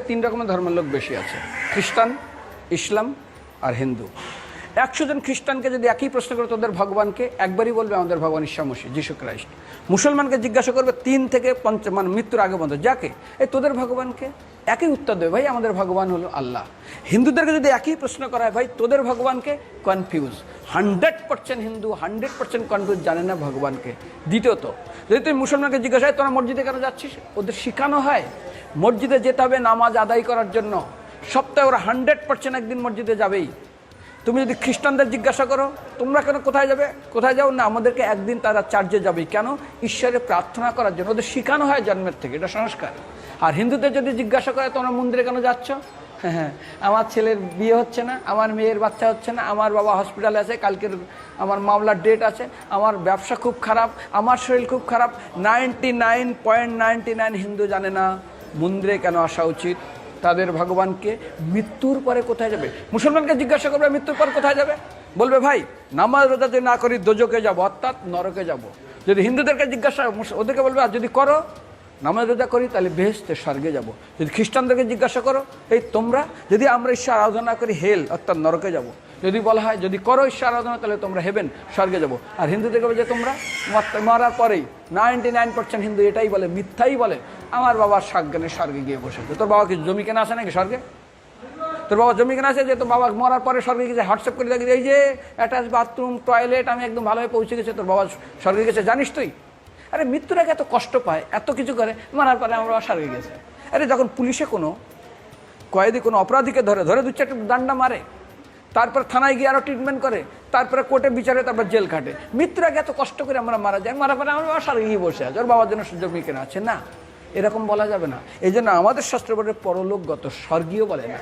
তিন রকমের ধর্মের লোক বেশি আছে, খ্রিস্টান, ইসলাম আর হিন্দু। 100 জন খ্রিস্টানকে যদি একই প্রশ্ন করে তোদের ভগবানকে, একবারই বলবে আমাদের ভগবান ঈসা মসীহ, যিশু খ্রাইস্ট। মুসলমানকে জিজ্ঞাসা করবে 3 থেকে 5 মানে মৃত্যুর আগে পর্যন্ত, যাকে এই তোদের ভগবানকে, একই উত্তর দেবে, ভাই আমাদের ভগবান হলো আল্লাহ। হিন্দুদেরকে যদি একই প্রশ্ন করা হয়, ভাই তোদের ভগবানকে, কনফিউজ। 100% হিন্দু 100% কনফিউজ, জানে না ভগবানকে। দ্বিতীয়ত, যদি তুমি মুসলমানকে জিজ্ঞাসা হয় তোরা মসজিদে কেন যাচ্ছিস, ওদের শেখানো হয় মসজিদে যেতে হবে নামাজ আদায় করার জন্য। সপ্তাহে ওরা 100% একদিন মসজিদে যাবেই। তুমি যদি খ্রিস্টানদের জিজ্ঞাসা করো তোমরা কেন কোথায় যাবে, কোথায় যাও না, আমাদেরকে একদিন তারা চার্চে যাবেই। কেন? ঈশ্বরে প্রার্থনা করার জন্য, ওদের শেখানো হয় জন্মের থেকে, এটা সংস্কার। আর হিন্দুদের যদি জিজ্ঞাসা করে তোমরা মন্দিরে কেন যাচ্ছ, হ্যাঁ আমার ছেলের বিয়ে হচ্ছে না, আমার মেয়ের বাচ্চা হচ্ছে না, আমার বাবা হসপিটালে আছে, কালকের আমার মামলার ডেট আছে, আমার ব্যবসা খুব খারাপ, আমার শরীর খুব খারাপ। 99.99 হিন্দু জানে না মন্দিরে কেন আসা উচিত, তাদের ভগবানকে মৃত্যুর পরে কোথায় যাবে। মুসলমানকে জিজ্ঞাসা করবে মৃত্যুর পর কোথায় যাবে, বলবে ভাই নামাজ রোজা যদি না করি দোজকে যাব, অর্থাৎ নরকে যাব। যদি হিন্দুদেরকে জিজ্ঞাসা, ওদেরকে বলবে আর যদি করো নামাজ রোজা করি তাহলে বেহেশতে স্বর্গে যাব। যদি খ্রিস্টানদেরকে জিজ্ঞাসা করো, এই তোমরা যদি আমরা ঈশ্বর আরাধনা করি হেল অর্থাৎ নরকে যাব। যদি বলা হয় যদি করো ঈশ্বর আরাধনা তাহলে তোমরা হেভেন স্বর্গে যাব। আর হিন্দুদেরকে বলে যে তোমরা মরার পরেই 99% হিন্দু এটাই বলে, মিথ্যাই বলে, আমার বাবার সাজ্ঞানে স্বর্গে গিয়ে বসেছে। তোর বাবা কি জমি কেনা আছে নাকি স্বর্গে? তোর বাবা জমি কেনা আছে যে তোর বাবা মরার পরে স্বর্গে গেছে, হোয়াটসঅ্যাপ করে দেখি এই যে অ্যাটাচ বাথরুম টয়লেট আমি একদম ভালোভাবে পৌঁছে গেছে, তোর বাবা স্বর্গে গেছে জানিস তুই? আরে মৃত্যুর আগে এত কষ্ট পায়, এত কিছু করে, মারার পরে আমার বাবা স্বর্গে গেছে। আরে যখন পুলিশে কোনো কয়েদি কোনো অপরাধীকে ধরে 2-4টা ডান্ডা মারে, তারপর থানায় গিয়ে আরও ট্রিটমেন্ট করে, তারপরে কোর্টে বিচারে, তারপর জেল খাটে, মৃত্যুর আগে এত কষ্ট করে আমরা মারা যাই, মারা পরে আমার বাবা স্বর্গে গিয়ে বসে আছে, ওর বাবার জন্য জমি কেনা আছে না, এরকম বলা যাবে না। এই জন্য আমাদের শাস্ত্র বলে পরলোকগত, স্বর্গীয় বলে না।